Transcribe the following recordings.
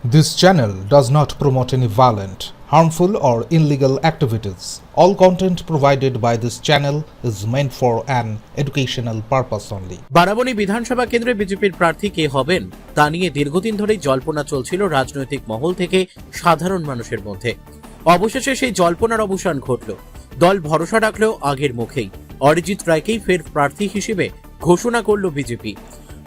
This channel does not promote any violent, harmful, or illegal activities. All content provided by this channel is meant for an educational purpose only. Barabani বিধানসভা কেন্দ্রে বিজেপির প্রার্থী কে হবেন তা নিয়ে দীর্ঘদিন ধরেই জল্পনা চলছিল রাজনৈতিক মহল থেকে সাধারণ মানুষের মধ্যে। অবশেষে সেই জল্পনার অবসান ঘটল। দল ভরসা রাখল আগের মুখেই। অরিজিৎ রায়কেই ফের প্রার্থী হিসেবে ঘোষণা করল বিজেপি।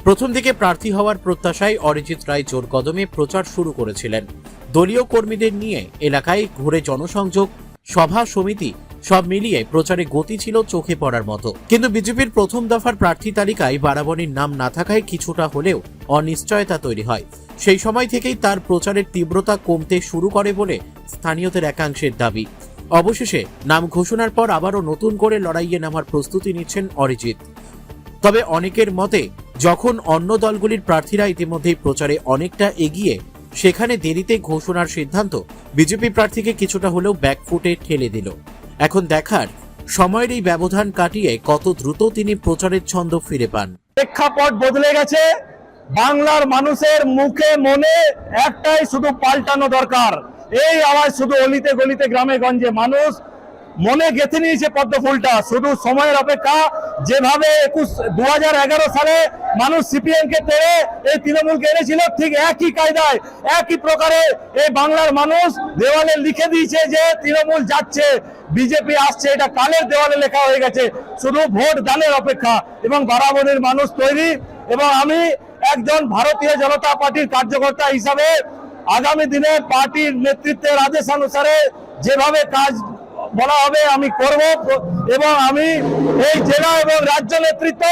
প্রথম দিকে প্রার্থী হওয়ার প্রত্যাশায় অরিজিৎ রায় জোর কদমে প্রচার শুরু করেছিলেন। দলীয় কর্মীদের নিয়ে এলাকায় ঘুরে জনসংযোগ, সভা সমিতি সব মিলিয়ে প্রচারে গতি ছিল চোখে পড়ার মতো। কিন্তু বিজেপির প্রথম দফার প্রার্থী তালিকায় বারাবণীর নাম না থাকায় কিছুটা হলেও অনিশ্চয়তা তৈরি হয়। সেই সময় থেকেই তার প্রচারের তীব্রতা কমতে শুরু করে বলে স্থানীয়দের একাংশের দাবি। অবশেষে নাম ঘোষণার পর আবারও নতুন করে লড়াইয়ে নামার প্রস্তুতি নিচ্ছেন অরিজিৎ। তবে অনেকের মতে যখন অন্য দলগুলির প্রার্থীরা ইতিমধ্যেই প্রচারে অনেকটা এগিয়ে, সেখানে দেরিতে ঘোষণার সিদ্ধান্ত বিজেপি প্রার্থীকে কিছুটা হলেও ব্যাকফুটে ঠেলে দিল। এখন দেখার সময়ের এই ব্যবধান কাটিয়ে কত দ্রুত তিনি প্রচারের ছন্দ ফিরে পান। প্রেক্ষাপট বদলে গেছে। বাংলার মানুষের মুখে মনে একটাই শুধু পাল্টানো দরকার। এই আওয়াজ শুধু অলিতে গলিতে গ্রামে গঞ্জে মানুষ মনে গেঁথে নিয়েছে পদ্ম ফুলটা। শুধু সময়ের অপেক্ষা। যেভাবে 2011 সালে মানুষ সিপিএম কে তেড়ে এই তৃণমূলকে এনেছিল, ঠিক একই কায়দায় একই প্রকারে এই বাংলার মানুষ দেওয়ালে লিখে দিয়েছে যে তৃণমূল যাচ্ছে, বিজেপি আসছে। এটা কালের দেওয়ালে লেখা হয়ে গেছে। শুধু ভোট দানের অপেক্ষা। এবং বারাবণীর মানুষ তৈরি। এবং আমি একজন ভারতীয় জনতা পার্টির কার্যকর্তা হিসাবে আগামী দিনে পার্টির নেতৃত্বের আদেশ অনুসারে যেভাবে কাজ বলা হবে আমি করব। এবং আমি এই জেলা এবং রাজ্য নেতৃত্ব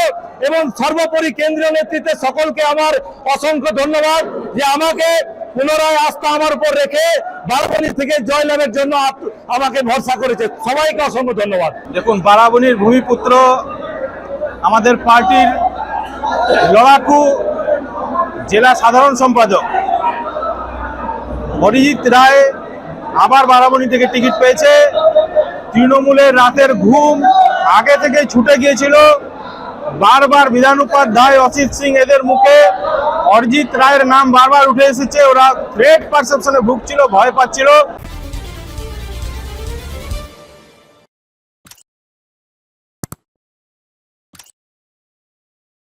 এবং সর্বোপরি কেন্দ্রীয় নেতৃত্বে সকলকে আমার অসংখ্য ধন্যবাদ যে আমাকে পুনরায় আস্থা আমার উপর রেখে বারাবণী থেকে জয়লাভের জন্য আমাকে ভরসা করেছে। সবাইকে অসংখ্য ধন্যবাদ। দেখুন, বারাবণীর ভূমিপুত্র আমাদের পার্টির লড়াকু জেলা সাধারণ সম্পাদক অরিজিৎ রায় আবার বারাবণী থেকে টিকিট পেয়েছে। তৃণমূলের রাতের ঘুম আগে থেকে ছুটে গিয়েছিল। বারবার বিধান উপাধ্যায়, অসিত সিং এদের মুখে অরিজিৎ রায়ের নাম বারবার উঠে এসেছে। ওরা থ্রেট পারসেপশনে ভুগছিল, ভয় পাচ্ছিল।